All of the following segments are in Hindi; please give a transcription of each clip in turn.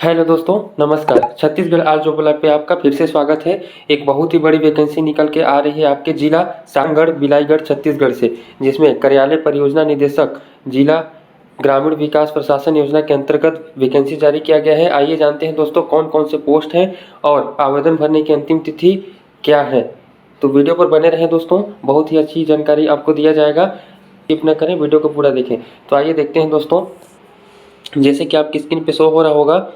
हेलो दोस्तों, नमस्कार। छत्तीसगढ़ आज जॉब अलर्ट पे आपका फिर से स्वागत है। एक बहुत ही बड़ी वैकेंसी निकल के आ रही है आपके जिला सारंगढ़ बिलाईगढ़ छत्तीसगढ़ से, जिसमें कार्यालय परियोजना निदेशक जिला ग्रामीण विकास प्रशासन योजना के अंतर्गत वैकेंसी जारी किया गया है। आइए जानते हैं दोस्तों कौन कौन से पोस्ट हैं और आवेदन भरने की अंतिम तिथि क्या है। तो वीडियो पर बने रहें दोस्तों, बहुत ही अच्छी जानकारी आपको दिया जाएगा। स्किप न करें, वीडियो को पूरा देखें। तो आइए देखते हैं दोस्तों, जैसे कि आपकी स्क्रीन पे शो हो रहा होगा,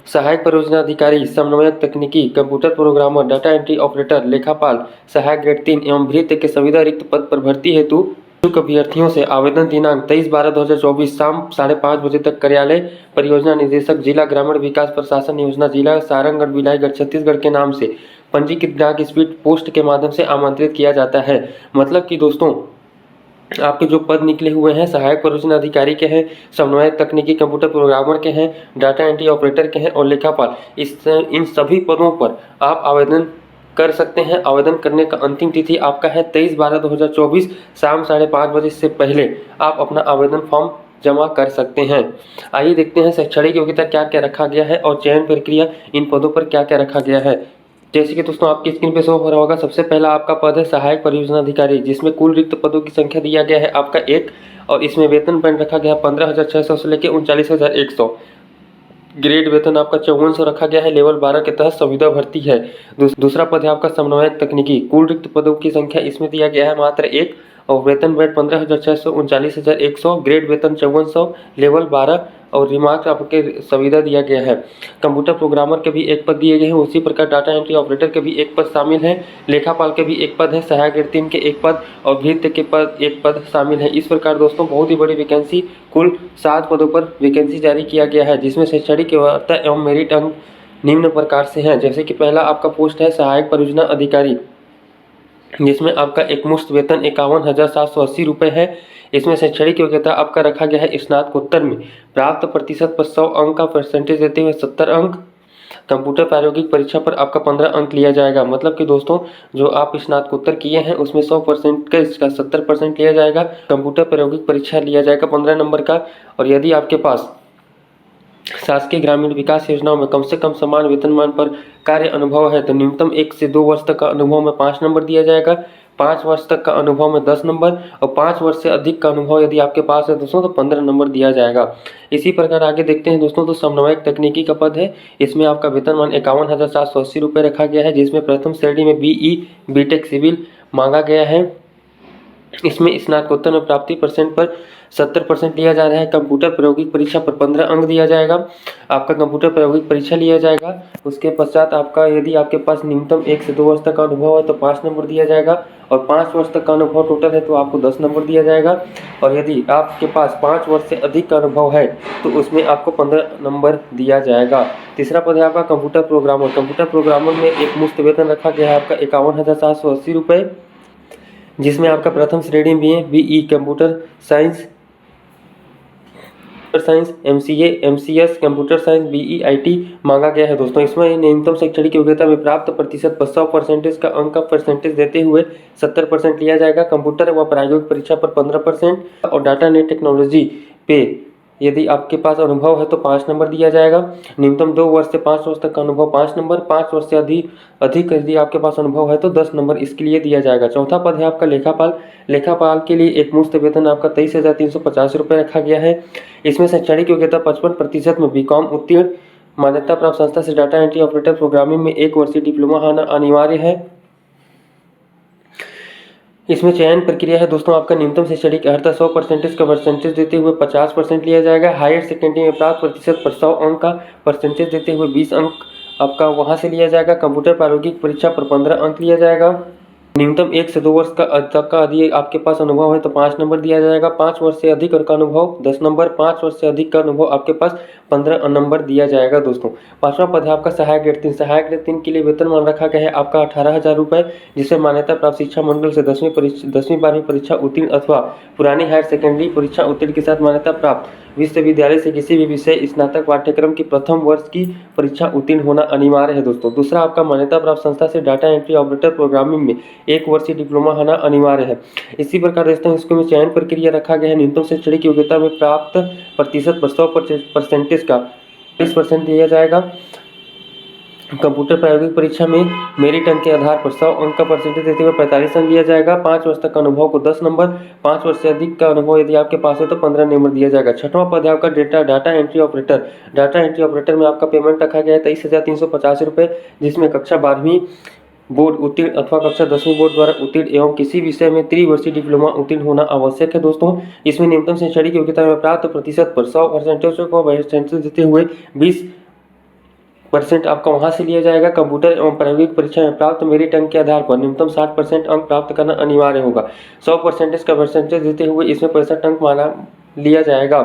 सहायक परियोजना अधिकारी, समन्वयक तकनीकी, computer programmer, data entry operator, लेखापाल, सहायक ग्रेड 3 एवं भृत्य के संविदा रिक्त पद पर भर्ती हेतु इच्छुक अभ्यर्थियों से आवेदन दिनांक 23/12/2024 शाम 5:30 बजे तक कार्यालय परियोजना निदेशक जिला ग्रामीण विकास प्रशासन योजना जिला सारंगढ़ बिलाईगढ़ छत्तीसगढ़ के नाम से पंजीकृत डाक स्पीड पोस्ट के माध्यम से आमंत्रित किया जाता है। मतलब कि दोस्तों, आपके जो पद निकले हुए हैं, सहायक परियोजना अधिकारी के हैं, समन्वयक तकनीकी कंप्यूटर प्रोग्रामर के हैं, डाटा एंट्री ऑपरेटर के हैं और लेखापाल, इन सभी पदों पर आप आवेदन कर सकते हैं। आवेदन करने का अंतिम तिथि आपका है 23/12/2024 शाम 5:30 बजे से पहले आप अपना आवेदन फॉर्म जमा कर सकते हैं। आइए देखते हैं शैक्षणिक योग्यता क्या क्या रखा गया है और चयन प्रक्रिया इन पदों पर क्या क्या रखा गया है। जैसे कि दोस्तों आपकी स्क्रीन पे शो हो रहा होगा, सबसे पहला आपका पद है सहायक परियोजना अधिकारी, जिसमें कुल रिक्त पदों की संख्या दिया गया है आपका 1 और इसमें वेतन बैंड रखा गया है 15,600 से लेकर 39,100। ग्रेड वेतन आपका 5400 रखा गया है। लेवल 12 के तहत संविदा भर्ती है। दूसरा पद है आपका समन्वयक तकनीकी, कुल रिक्त पदों की संख्या इसमें दिया गया है मात्र 1 और वेतन बैंड 15,600 39,100, ग्रेड वेतन 5400, लेवल 12 और रिमार्क आपके संविदा दिया गया है। कंप्यूटर प्रोग्रामर के भी एक पद दिए गए हैं, उसी प्रकार डाटा एंट्री ऑपरेटर के भी एक पद शामिल है, लेखापाल के भी एक पद है, सहायक ग्रेड 3 के एक पद और भृत्य के पद एक पद शामिल है। इस प्रकार दोस्तों बहुत ही बड़ी वैकेंसी, कुल 7 पदों पर वैकेंसी जारी किया गया है, जिसमें शैक्षणिक योग्यता एवं मेरिट अंक निम्न प्रकार से हैं। जैसे कि पहला आपका पोस्ट है सहायक परियोजना अधिकारी, जिसमें आपका एकमुश्त वेतन 51,780 रुपये है। इसमें शैक्षणिक योग्यता आपका रखा गया है स्नातकोत्तर में, प्राप्त प्रतिशत पर 100 अंक का परसेंटेज देते हुए 70 अंक। कंप्यूटर प्रायोगिक परीक्षा पर आपका 15 अंक लिया जाएगा। मतलब कि दोस्तों, जो आप स्नातकोत्तर किए हैं उसमें 100% का इसका 70% लिया जाएगा। कंप्यूटर प्रायोगिक परीक्षा लिया जाएगा 15 नंबर का। और यदि आपके पास शासकीय ग्रामीण विकास योजनाओं में कम से कम समान वेतनमान पर कार्य अनुभव है तो न्यूनतम 1 से 2 वर्ष तक का अनुभव में 5 नंबर दिया जाएगा, 5 वर्ष तक का अनुभव में 10 नंबर और 5 वर्ष से अधिक का अनुभव यदि आपके पास है दोस्तों तो 15 नंबर दिया जाएगा। इसी प्रकार आगे देखते हैं दोस्तों, तो समन्वयक तकनीकी का पद है। इसमें आपका वेतनमान 51,780 रुपये रखा गया है, जिसमें प्रथम श्रेणी में BE BTech सिविल मांगा गया है। इसमें स्नातकोत्तर में प्राप्ति परसेंट पर 70% लिया जा रहा है। कंप्यूटर प्रायोगिक परीक्षा पर 15 अंक दिया जाएगा। आपका कंप्यूटर प्रायोगिक परीक्षा लिया जाएगा। उसके पश्चात आपका यदि आपके पास न्यूनतम 1 से 2 वर्ष तक का अनुभव है तो 5 नंबर दिया जाएगा और 5 वर्ष तक का अनुभव टोटल है तो आपको 10 नंबर दिया जाएगा। और यदि आपके पास 5 वर्ष से अधिक का अनुभव है तो उसमें आपको 15 नंबर दिया जाएगा। तीसरा पद है आपका कंप्यूटर प्रोग्रामर। कंप्यूटर प्रोग्रामर में एक मुफ्त वेतन रखा गया है आपका 51,780 रुपये, जिसमें आपका प्रथम श्रेणी में BE computer science MCA MCS computer science BE IT मांगा गया है दोस्तों। इसमें न्यूनतम शैक्षणिक योग्यता में प्राप्त प्रतिशत पर 100% का अंक का परसेंटेज देते हुए 70% लिया जाएगा। कंप्यूटर व प्रायोगिक परीक्षा पर 15% और डाटा नेट टेक्नोलॉजी पे यदि आपके पास अनुभव है तो 5 नंबर दिया जाएगा। न्यूनतम 2 वर्ष से 5 वर्ष तक का अनुभव 5 नंबर, 5 वर्ष से अधिक यदि आपके पास अनुभव है तो 10 नंबर इसके लिए दिया जाएगा। चौथा पद है आपका लेखापाल। लेखापाल के लिए एक मुफ्त वेतन आपका 23,350 रुपये रखा गया है। इसमें शैक्षणिक योग्यता 55% में BCom उत्तीर्ण, मान्यता प्राप्त संस्था से डाटा एंट्री ऑपरेटर प्रोग्रामिंग में 1 वर्षीय डिप्लोमा होना अनिवार्य है। इसमें चयन प्रक्रिया है दोस्तों, आपका न्यूनतम शैक्षणिक अर्हता 100% का परसेंटेज देते हुए 50% लिया जाएगा। हायर सेकेंडरी में प्राप्त प्रतिशत पर 100 अंक का परसेंटेज देते हुए 20 अंक आपका वहां से लिया जाएगा। कंप्यूटर प्रायोगिक परीक्षा पर 15 अंक लिया जाएगा। न्यूनतम 1 से 2 वर्ष तक का यदि आपके पास अनुभव है तो 5 नंबर दिया जाएगा। 5 वर्ष से अधिक का अनुभव 10 नंबर, 5 वर्ष से अधिक का अनुभव आपके पास 15 नंबर दिया जाएगा दोस्तों। पांचवा पद है आपका सहायक ग्रेड 3। सहायक ग्रेड 3 के लिए वेतनमान रखा गया है आपका 18,000 रुपये, जिसमें मान्यता प्राप्त शिक्षा मंडल से 10वीं-12वीं परीक्षा उत्तीर्ण अथवा पुरानी हायर सेकेंडरी परीक्षा उत्तीर्ण के साथ मान्यता प्राप्त विश्वविद्यालय से किसी भी विषय स्नातक पाठ्यक्रम की प्रथम वर्ष की परीक्षा उत्तीर्ण होना अनिवार्य है दोस्तों। दूसरा आपका मान्यता प्राप्त संस्था से डाटा एंट्री ऑपरेटर प्रोग्रामिंग में 1 वर्षीय डिप्लोमा होना अनिवार्य है। इसी प्रकार दोस्तों इसको में चयन प्रक्रिया रखा गया है। न्यूनतम शैक्षणिक योग्यता में प्राप्त प्रतिशत पर 100% का 40% दिया जाएगा। कंप्यूटर प्रायोगिक परीक्षा में मेरिट अंक के आधार पर 100 अंक का परसेंटेज देते हुए 45 अंक दिया जाएगा। 5 वर्ष तक का अनुभव को 10 नंबर, 5 वर्ष से अधिक का अनुभव यदि आपके पास है तो 15 नंबर दिया जाएगा। छठवां पद है आपका data entry operator. Data entry operator में आपका पेमेंट रखा गया है 23,350 रुपये, जिसमें कक्षा 12वीं बोर्ड उत्तीर्ण अथवा कक्षा 10वीं बोर्ड द्वारा उत्तीर्ण एवं किसी विषय में त्रिवर्षीय डिप्लोमा उत्तीर्ण होना आवश्यक है दोस्तों। इसमें न्यूनतम शैक्षणिक योग्यता में प्राप्त प्रतिशत पर 100% को परसेंटेज देते हुए 20% आपका वहां से लिया जाएगा। कंप्यूटर एवं प्रायोगिक परीक्षा में प्राप्त मेरिट अंक के आधार पर न्यूनतम 60% अंक प्राप्त करना अनिवार्य होगा। 100% का परसेंटेज देते हुए इसमें 65 अंक माना लिया जाएगा।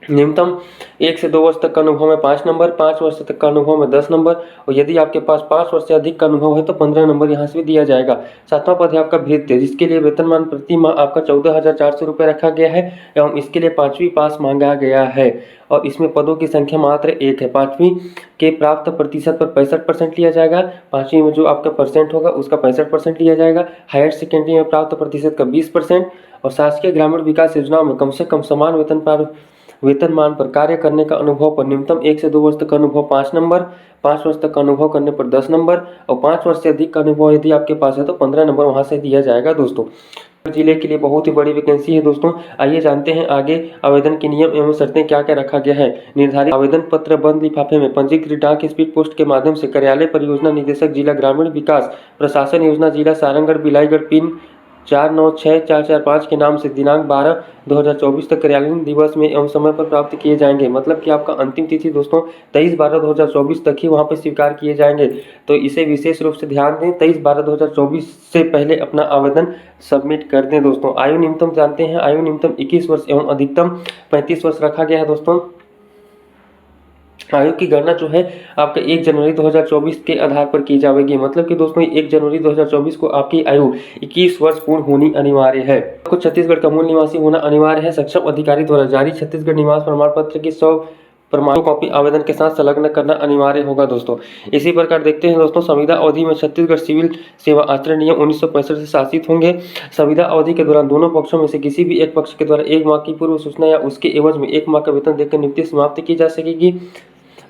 न्यूनतम 1 से 2 वर्ष तक का अनुभव में 5 नंबर, 5 वर्ष तक का अनुभव में 10 नंबर, और यदि आपके पास 5 वर्ष से अधिक का अनुभव है तो 15 नंबर यहाँ से भी दिया जाएगा। 7वां पद है आपका भृत्य, जिसके लिए वेतनमान प्रति माह आपका 14,400 रुपये रखा गया है एवं इसके लिए 5वीं पास मांगा गया है और इसमें पदों की संख्या मात्र 1 है। 5वीं के प्राप्त प्रतिशत पर 65% लिया जाएगा। 5वीं में जो आपका परसेंट होगा उसका 65% लिया जाएगा। हायर सेकेंडरी में प्राप्त प्रतिशत का 20% और शासकीय ग्रामीण विकास योजनाओं में कम से कम समान वेतनमान पर कार्य करने का अनुभव पर न्यूनतम 1 से 2 वर्ष तक का अनुभव 5 नंबर, 5 वर्ष तक का अनुभव करने पर 10 नंबर और 5 वर्ष से अधिक का अनुभव यदि आपके पास है तो 15 नंबर वहां से दिया जाएगा दोस्तों। जिले के लिए बहुत ही बड़ी वैकेंसी है दोस्तों। आइए जानते हैं आगे आवेदन के नियम एवं शर्तें क्या क्या रखा गया है। निर्धारित आवेदन पत्र बंद लिफाफे में पंजीकृत डाक स्पीड पोस्ट के माध्यम से कार्यालय परियोजना निदेशक जिला ग्रामीण विकास प्रशासन योजना जिला सारंगढ़ बिलाईगढ़ पिन 496445 के नाम से दिनांक 12/2024 तक कार्यालयीन दिवस में एवं समय पर प्राप्त किए जाएंगे। मतलब कि आपका अंतिम तिथि दोस्तों 23/12/2024 तक ही वहां पे स्वीकार किए जाएंगे, तो इसे विशेष रूप से ध्यान दें। 23/12/2024 से पहले अपना आवेदन सबमिट कर दें दोस्तों। आयु न्यूनतम जानते हैं, आयु न्यूनतम 21 वर्ष एवं अधिकतम 35 वर्ष रखा गया है दोस्तों। आयु की गणना जो है आपका 1 जनवरी 2024 के आधार पर की जाएगी। मतलब कि दोस्तों 1 जनवरी 2024 को आपकी आयु 21 वर्ष पूर्ण होनी अनिवार्य है। आपको छत्तीसगढ़ का मूल निवासी होना अनिवार्य है। सक्षम अधिकारी द्वारा जारी छत्तीसगढ़ निवास प्रमाण पत्र की 100 प्रमाण कॉपी आवेदन के साथ संलग्न करना अनिवार्य होगा दोस्तों। इसी प्रकार देखते हैं दोस्तों, संविदा अवधि में छत्तीसगढ़ सिविल सेवा आचरण नियम 1965 से शासित होंगे। संविदा अवधि के दौरान दोनों पक्षों में से किसी भी एक पक्ष के द्वारा 1 माह की पूर्व सूचना या उसके एवज में 1 माह का वेतन देकर नियुक्ति समाप्त की जा सकेगी।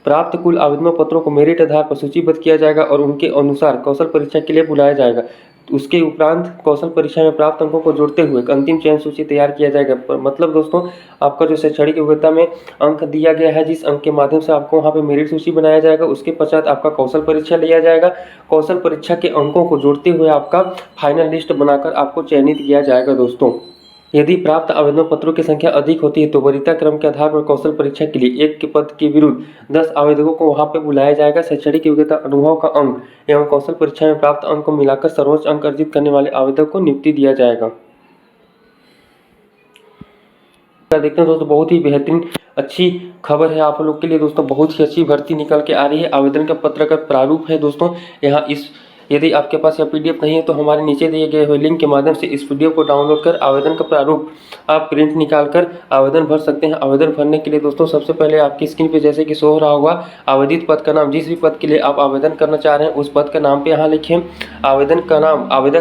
प्राप्त कुल आवेदन पत्रों को मेरिट आधार पर सूचीबद्ध किया जाएगा और उनके अनुसार कौशल परीक्षा के लिए बुलाया जाएगा। उसके उपरांत कौशल परीक्षा में प्राप्त अंकों को जोड़ते हुए अंतिम चयन सूची तैयार किया जाएगा। मतलब दोस्तों आपका जो शैक्षणिक योग्यता में अंक दिया गया है, जिस अंक के माध्यम से आपको वहाँ पे मेरिट सूची बनाया जाएगा, उसके पश्चात आपका कौशल परीक्षा लिया जाएगा। कौशल परीक्षा के अंकों को जोड़ते हुए आपका फाइनल लिस्ट बनाकर आपको चयनित किया जाएगा दोस्तों। यदि प्राप्त आवेदन पत्रों की संख्या अधिक होती है तो वरीयता क्रम के आधार पर कौशल परीक्षा के लिए 1 के पद के विरुद्ध 10 आवेदकों को वहां पे बुलाया जाएगा। शैक्षणिक योग्यता, अनुभव का अंक एवं कौशल परीक्षा में प्राप्त अंक को मिलाकर सर्वोच्च अंक अर्जित करने वाले आवेदक को नियुक्ति दिया जाएगा। देखते हैं दोस्तों, बहुत ही बेहतरीन अच्छी खबर है आप लोग के लिए दोस्तों। बहुत ही अच्छी भर्ती निकल के आ रही है। आवेदन का पत्र का प्रारूप है दोस्तों यहाँ यदि आपके पास यह पीडीएफ नहीं है तो हमारे नीचे दिए गए हुए लिंक के माध्यम से इस पीडीएफ को डाउनलोड कर आवेदन का प्रारूप आप प्रिंट निकाल कर आवेदन भर सकते हैं। आवेदन भरने के लिए दोस्तों सबसे पहले आपकी स्क्रीन पे जैसे कि शो हो रहा होगा, आवेदित पद का नाम, जिस भी पद के लिए आप आवेदन करना चाह रहे हैं उस पद का नाम पे यहाँ लिखें। आवेदक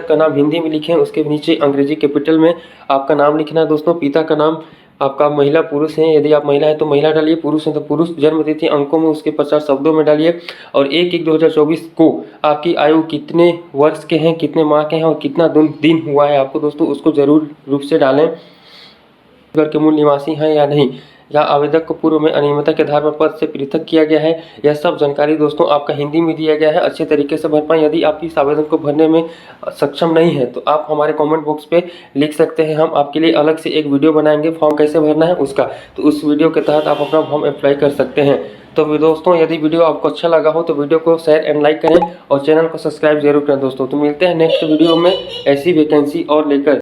का नाम हिंदी में लिखें, उसके नीचे अंग्रेजी कैपिटल में आपका नाम लिखना है दोस्तों। पिता का नाम आपका महिला पुरुष है, यदि आप महिला है तो महिला डालिए, पुरुष है तो पुरुष। जन्म तिथि अंकों में उसके 50 शब्दों में डालिए और 1/1/2024 को आपकी आयु कितने वर्ष के हैं, कितने माह के हैं और कितना दिन हुआ है आपको दोस्तों, उसको जरूर रूप से डालें। घर के मूल निवासी हैं या नहीं, या आवेदक को पूर्व में अनियमितता के आधार पर पद से पृथक किया गया है, यह सब जानकारी दोस्तों आपका हिंदी में दिया गया है। अच्छे तरीके से भर पाएं। यदि आप इस आवेदन को भरने में सक्षम नहीं है तो आप हमारे कमेंट बॉक्स पे लिख सकते हैं, हम आपके लिए अलग से एक वीडियो बनाएंगे फॉर्म कैसे भरना है उसका, तो उस वीडियो के तहत आप अपना फॉर्म अप्लाई कर सकते हैं। तो दोस्तों यदि वीडियो आपको अच्छा लगा हो तो वीडियो को शेयर एंड लाइक करें और चैनल को सब्सक्राइब जरूर करें दोस्तों। तो मिलते हैं नेक्स्ट वीडियो में ऐसी वैकेंसी और लेकर।